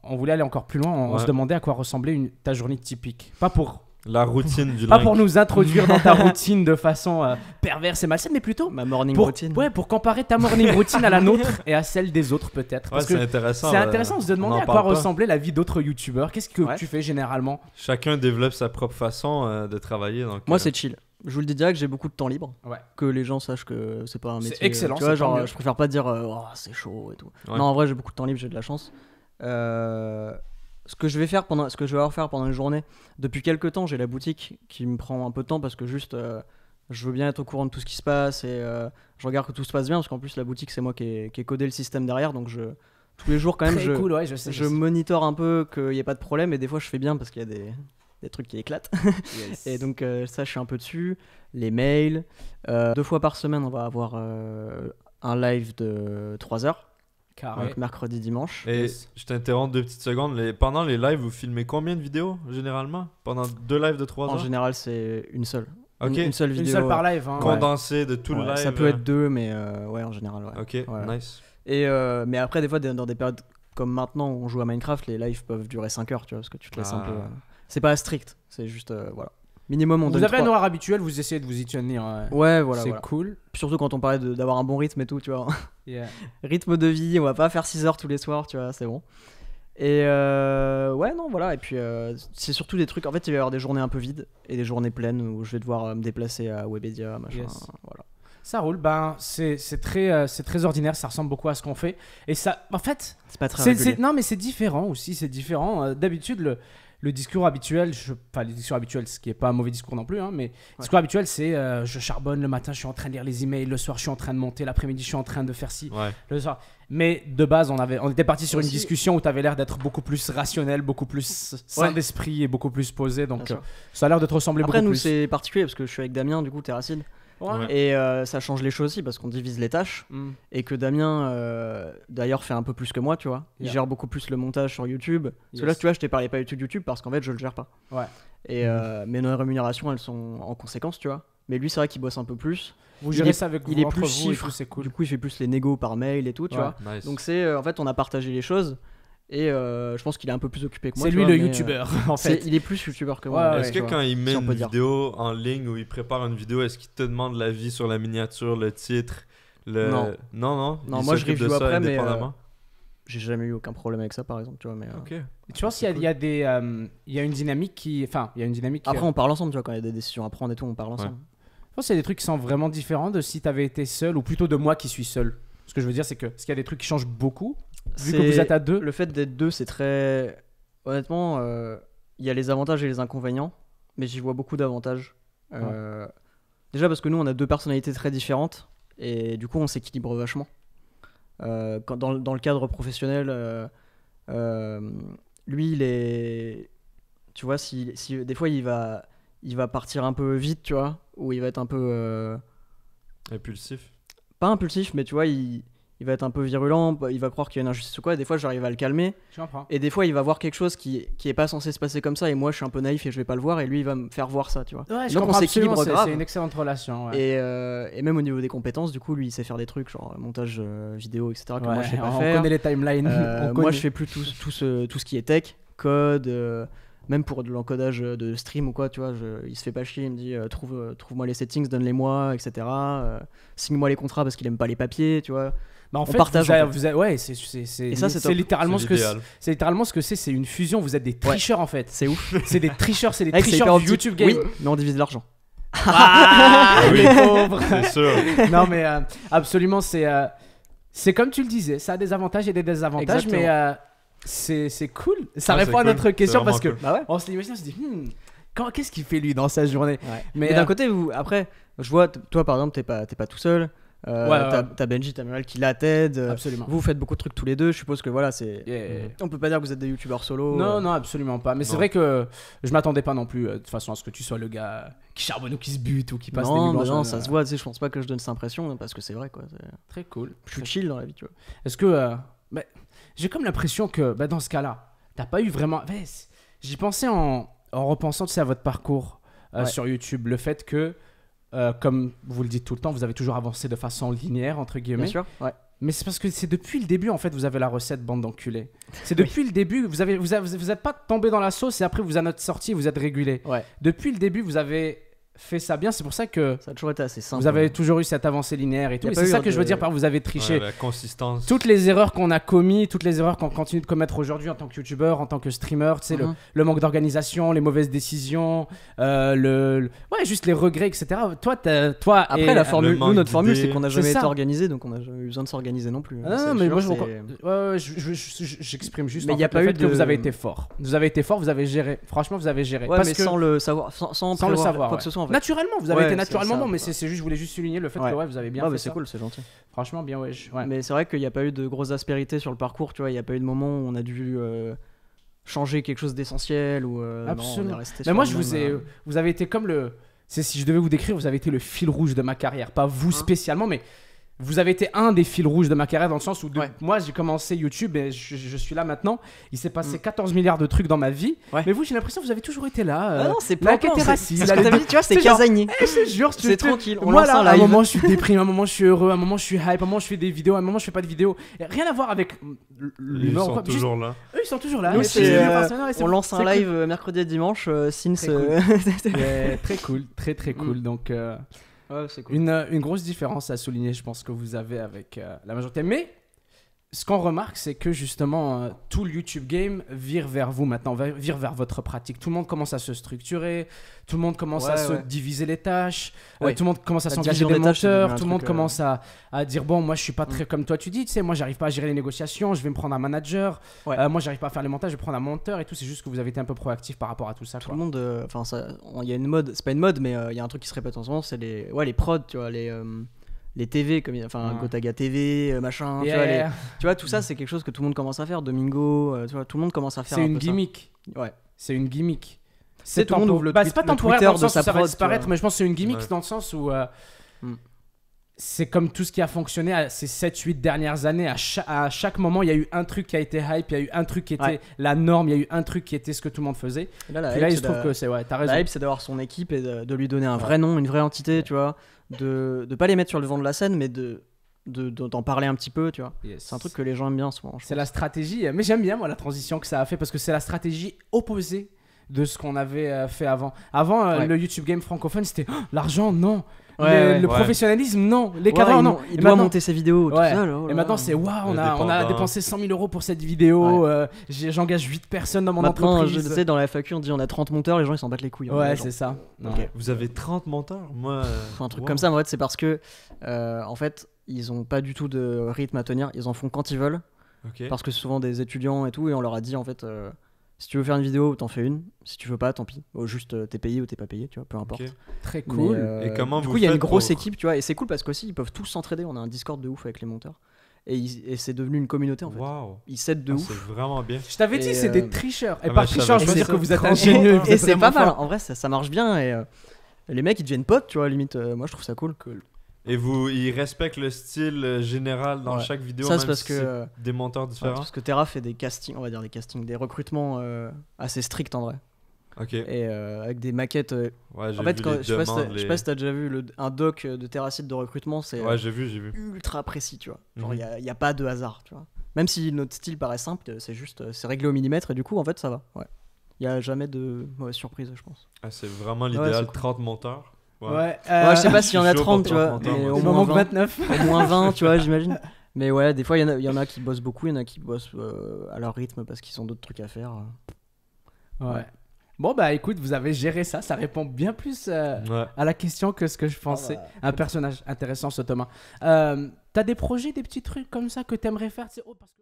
on voulait aller encore plus loin. On se demandait à quoi ressemblait ta journée typique. Pas pour la routine du pas pour nous introduire dans ta routine de façon perverse et malsaine, mais plutôt ma morning routine. Ouais, pour comparer ta morning routine à la nôtre et à celle des autres peut-être. Ouais, c'est intéressant. C'est intéressant de se demander à quoi ressemblait la vie d'autres youtubeurs. Qu'est-ce que tu fais généralement? Chacun développe sa propre façon de travailler. Donc, moi, c'est chill. Je vous le dis direct, j'ai beaucoup de temps libre. Ouais. Que les gens sachent que c'est pas un métier. C'est excellent. Tu vois, genre, je préfère pas dire oh, c'est chaud et tout. Ouais. Non, en vrai, j'ai beaucoup de temps libre, j'ai de la chance. Ce que je vais avoir faire pendant une journée, depuis quelques temps, j'ai la boutique qui me prend un peu de temps parce que juste je veux bien être au courant de tout ce qui se passe et je regarde que tout se passe bien parce qu'en plus la boutique c'est moi qui ai codé le système derrière, donc tous les jours quand même je monitore un peu qu'il n'y ait pas de problème et des fois je fais bien parce qu'il y a des trucs qui éclatent. Yes. Et donc ça je suis un peu dessus. Les mails, 2 fois par semaine on va avoir un live de 3 heures. Donc mercredi, dimanche. Et je t'interromps 2 petites secondes. Pendant les lives, vous filmez combien de vidéos généralement? Pendant 2 lives de 3 heures? En général, c'est une seule. Okay. Une seule vidéo. Une seule par live. Hein. Condensée de tout le live. Ça peut être 2, mais ouais, en général. Ouais. Ok, ouais. Nice. Et, mais après, des fois, dans des périodes comme maintenant où on joue à Minecraft, les lives peuvent durer 5 heures, tu vois, parce que tu te laisses un peu. C'est pas strict, c'est juste. Voilà. Minimum, on vous avez un horaire habituel, vous essayez de vous y tenir. Ouais, voilà. C'est cool. Puis surtout quand on parlait d'avoir un bon rythme et tout, tu vois. Yeah. Rythme de vie, on va pas faire 6 heures tous les soirs, tu vois, c'est bon. Et ouais, non, voilà. Et puis c'est surtout des trucs. En fait, il va y avoir des journées un peu vides et des journées pleines où je vais devoir me déplacer à Webedia, machin. Yes. Voilà. Ça roule, ben c'est très ordinaire, ça ressemble beaucoup à ce qu'on fait. Et ça, en fait, c'est pas très régulier. Non, mais c'est différent aussi, c'est différent. D'habitude, le discours habituel, le discours habituel, ce qui est pas un mauvais discours non plus, hein, mais le discours habituel, c'est je charbonne le matin, je suis en train de lire les emails, le soir, je suis en train de monter, l'après-midi, je suis en train de faire ci, le soir. Mais de base, on était parti sur une discussion où tu avais l'air d'être beaucoup plus rationnel, beaucoup plus sain d'esprit et beaucoup plus posé, donc ça a l'air de te ressembler beaucoup plus. Après, nous, c'est particulier parce que je suis avec Damien, du coup, Terracide. Ouais. Et ça change les choses aussi parce qu'on divise les tâches et que Damien d'ailleurs fait un peu plus que moi, tu vois. Il gère beaucoup plus le montage sur YouTube. Parce que là, tu vois, je t'ai parlé pas du tout de YouTube parce qu'en fait, je le gère pas. Ouais. Et mais nos rémunérations, elles sont en conséquence, tu vois. Mais lui, c'est vrai qu'il bosse un peu plus. Vous gérez ça avec il est plus chiffre, c'est cool. Du coup, il fait plus les négos par mail et tout, tu vois. Nice. Donc c'est en fait, on a partagé les choses. Et je pense qu'il est un peu plus occupé que moi. C'est lui le youtubeur en fait. Il est plus youtubeur que moi. Est-ce que quand il met une vidéo en ligne ou il prépare une vidéo, est-ce qu'il te demande l'avis sur la miniature, le titre, Non. Non, moi je review après, mais j'ai jamais eu aucun problème avec ça, par exemple, tu vois. Mais tu vois s'il y a une dynamique qui, Après, on parle ensemble, tu vois, quand il y a des décisions à prendre et tout, on parle ensemble. Je pense qu'il y a des trucs qui sont vraiment différents de si t'avais été seul ou plutôt de moi qui suis seul. Ce que je veux dire, c'est que est-ce qu'il y a des trucs qui changent beaucoup? Vu que vous êtes à 2. Le fait d'être 2, c'est très... Honnêtement, il y a les avantages et les inconvénients, mais j'y vois beaucoup d'avantages. Déjà parce que nous, on a 2 personnalités très différentes, et du coup, on s'équilibre vachement. Dans le cadre professionnel, lui, il est... Tu vois, si des fois, il va partir un peu vite, tu vois, ou il va être un peu... Impulsif. Pas impulsif, mais tu vois, il va être un peu virulent, il va croire qu'il y a une injustice ou quoi, et des fois j'arrive à le calmer. Je comprends. Et des fois il va voir quelque chose qui est pas censé se passer comme ça, et moi je suis un peu naïf et je vais pas le voir, et lui il va me faire voir ça, tu vois. Ouais, donc on s'équilibre grave. C'est une excellente relation. Ouais. Et même au niveau des compétences, du coup lui il sait faire des trucs genre montage vidéo, etc. que moi je sais pas on faire. Connaît les timelines. Moi je fais plus tout ce qui est tech, code, même pour de l'encodage de stream ou quoi, tu vois, il se fait pas chier, il me dit trouve-moi les settings, donne-les-moi, etc. Signe-moi les contrats parce qu'il aime pas les papiers, tu vois. Bah en fait, partage. Ouais, c'est littéralement ce que c'est une fusion. Vous êtes des tricheurs en fait. C'est ouf. C'est des tricheurs, c'est des tricheurs du YouTube game. Oui, mais on divise l'argent. Les pauvres. C'est sûr. Non mais absolument, c'est comme tu le disais, ça a des avantages et des désavantages. Exactement. Mais c'est cool. Ça répond à notre question parce que on se l'imagine, on se dit qu'est-ce qu'il fait lui dans sa journée. Mais d'un côté, après, je vois, toi par exemple, t'es pas tout seul. T'as Benji, t'as Muriel qui la t'aide. Absolument. Vous faites beaucoup de trucs tous les deux. Je suppose que voilà, c'est. On peut pas dire que vous êtes des youtubeurs solo. Non, absolument pas. Mais c'est vrai que je m'attendais pas non plus de toute façon à ce que tu sois le gars qui charbonne ou qui se bute ou qui passe des nuits blanches. Non, ça se voit. Tu sais, je pense pas que je donne cette impression parce que c'est vrai quoi. Très cool. Je suis chill dans la vie, tu vois. Est-ce que j'ai comme l'impression que dans ce cas-là, t'as pas eu vraiment. J'y pensais en repensant, tu sais, à votre parcours sur YouTube, le fait que comme vous le dites tout le temps, vous avez toujours avancé de façon linéaire, entre guillemets. Bien sûr, ouais. Mais c'est parce que c'est depuis le début, en fait, vous avez la recette, bande d'enculés. C'est depuis le début, vous êtes pas tombé dans la sauce et après, vous en êtes sorti, vous êtes régulé. Ouais. Depuis le début, vous avez fait ça bien. C'est pour ça que Ça a toujours été assez simple. vous avez toujours eu cette avancée linéaire et tout. Y a Et pas c'est eu ça que de- je veux dire par vous avez triché. Ouais, la consistance. Toutes les erreurs qu'on a commises, toutes les erreurs qu'on continue de commettre aujourd'hui en tant que youtubeur, en tant que streamer, tu sais, le manque d'organisation, les mauvaises décisions, ouais, juste les regrets, etc. Toi, Après, et- la formule, le manque nous, notre formule, d'idées. c'est qu'on n'a C'est jamais été ça. organisé, donc on n'a jamais eu besoin de s'organiser non plus. Ah, C'est mais sûr, moi, j'exprime juste Mais en y a fait, pas le eu fait que de- vous avez été fort. Vous avez été fort, vous avez géré. Franchement, vous avez géré. Ouais, Parce mais que sans le savoir, sans le prévoir savoir, quoi ouais. que ce soit en fait. Naturellement, vous avez Ouais, été c'est naturellement ça, bon, mais ouais. c'est juste, je voulais juste souligner le fait Ouais. que ouais, vous avez bien Ouais, fait mais ça. c'est cool, c'est gentil. Franchement, bien, ouais. Ouais. Mais c'est vrai qu'il n'y a pas eu de grosses aspérités sur le parcours, tu vois. Il n'y a pas eu de moment où on a dû changer quelque chose d'essentiel ou. Non, Absolument. on est resté Mais sur moi, le vous avez été comme le. Si je devais vous décrire, vous avez été le fil rouge de ma carrière. Pas vous spécialement, mais vous avez été un des fils rouges de ma carrière dans le sens où Ouais. moi, j'ai commencé YouTube et je suis là maintenant. Il s'est passé 14 milliards de trucs dans ma vie. Ouais. Mais vous, j'ai l'impression que vous avez toujours été là. Ah non, c'est la pas quête est raciste. C'est ce que t'as dit, tu vois, c'est C'est genre- casanier. Je te jure, C'est tranquille, on voilà, lance un à un live. moment je suis déprimé, à un moment je suis heureux, à un moment je suis hype, à un moment je fais des vidéos, à un moment je fais pas de vidéos. Et rien à voir avec Ils l'humeur. sont quoi. Juste- toujours là. eux ils sont toujours là. Nous, Et c'est, c'est- on c'est- lance c'est un cool. live mercredi et dimanche, since. Très Ouais, très cool, très cool. Donc Ouais, c'est cool. une grosse différence à souligner, je pense que vous avez avec la majorité. Mais ce qu'on remarque, c'est que justement tout le YouTube game vire vers vous maintenant, vire vers votre pratique. Tout le monde commence à se structurer, tout le monde commence à Ouais, se ouais. diviser les tâches, Ouais. tout le monde commence à La s'engager division des des tâches, c'est devenu monteurs, un tout le monde truc, commence à dire bon, moi je suis pas très comme toi tu dis, tu sais, moi j'arrive pas à gérer les négociations, je vais me prendre un manager, Ouais. moi j'arrive pas à faire les montages, je vais prendre un monteur et tout. C'est juste que vous avez été un peu proactif par rapport à tout ça. Tout Quoi. le monde, enfin, il y a une mode, c'est pas une mode, mais il y a un truc qui se répète en ce moment, c'est les prods, tu vois, les TV, comme, enfin, Ouais. Gotaga TV, machin, Yeah. tu vois, tout ça, c'est quelque chose que tout le monde commence à faire. Domingo, tu vois, tout le monde commence à faire. C'est un une peu ça. gimmick. Ouais. C'est une gimmick. C'est tout le monde ouvre le c'est tweet- pas le temporaire Twitter dans le de sens sa où ça va prod, disparaître, tu vois. mais je pense que c'est une gimmick Ouais. dans le sens où Mm. c'est comme tout ce qui a fonctionné ces 7-8 dernières années. À chaque moment, il y a eu un truc qui a été hype, il y a eu un truc qui était Ouais. la norme, il y a eu un truc qui était ce que tout le monde faisait. Et là, la Puis là, hype, il se c'est trouve de- que c'est, ouais, t'as raison. La hype, c'est d'avoir son équipe et de lui donner un vrai nom, une vraie entité, tu vois. De pas les mettre sur le devant de la scène, mais d'en parler un petit peu, tu vois. Yes. C'est un truc que les gens aiment bien souvent. je C'est pense. la stratégie, mais j'aime bien moi la transition que ça a fait parce que c'est la stratégie opposée de ce qu'on avait fait avant. Avant, Ouais. le YouTube game francophone, c'était l'argent, non. Ouais, le ouais. professionnalisme, non. Les Ouais, cadres, non. il Et doit maintenant- monter ses vidéos, tout Ouais. ça. là, oh Et là maintenant, là. c'est waouh, on a Indépendant. dépensé 100 000 euros pour cette vidéo. J'engage 8 personnes dans mon Maintenant, je entreprise. sais, dans la FAQ, on dit on a 30 monteurs, les gens ils s'en battent les couilles. Ouais, genre. c'est ça. Non. Ok. Vous avez 30 monteurs? Moi. Un truc wow. comme ça, mais en fait, c'est parce que, en fait, ils ont pas du tout de rythme à tenir. Ils en font quand ils veulent, Ok. parce que c'est souvent des étudiants et tout, et on leur a dit en fait, si tu veux faire une vidéo, t'en fais une. Si tu veux pas, tant pis. Juste, t'es payé ou t'es pas payé, tu vois, peu importe. Ok. Très Mais, cool. Et comment du vous coup, il y a une faites grosse pour- équipe, tu vois, et c'est cool parce qu'aussi ils peuvent tous s'entraider. On a un Discord de ouf avec les monteurs, et c'est devenu une communauté en fait. Waouh. Ils s'aident de Ah, ouf. c'est vraiment bien. Je t'avais dit, Et, c'est des tricheurs. Et ah par bah, je tricheur, je veux savais dire pas que vous êtes Et- ingénieux. vous Et êtes c'est vraiment pas mal. fort. En vrai, ça marche bien, et les mecs ils deviennent potes, tu vois, limite. Moi, je trouve ça cool. Et ils respectent le style général dans Ouais. chaque vidéo, Ça, même c'est parce si que. c'est des monteurs différents. Parce que Terra fait des castings, on va dire des castings, des recrutements assez stricts en vrai. Ok. Et avec des maquettes. Ouais, j'ai En fait, vu quand, les je sais pas si demandes, je sais pas si t'as déjà vu un doc de Terracite de recrutement, c'est Ouais, j'ai vu. ultra précis, tu vois. Genre, Mhm. il y a pas de hasard, tu vois. Même si notre style paraît simple, c'est juste, c'est réglé au millimètre, et du coup, en fait, ça va. Ouais. Il y a jamais de mauvaise surprise, je pense. Ah, c'est vraiment Ouais, l'idéal, c'est cool. 30 monteurs. Ouais. Ouais, Ouais, je sais pas je s'il y en suis a chaud 30, pour tu vois, 30 ans, mais moi au aussi. il m'en moins manque 20. 29. Au moins 20, tu vois, j'imagine. Mais ouais, des fois, il y en a qui bossent beaucoup, il y en a qui bossent à leur rythme parce qu'ils ont d'autres trucs à faire. Ouais. Bon, bah écoute, vous avez géré ça. Ça répond bien plus Ouais. à la question que ce que je pensais. bah, Un personnage intéressant, ce Thomas. T'as des projets, des petits trucs comme ça que t'aimerais faire tu sais, oh, parce que...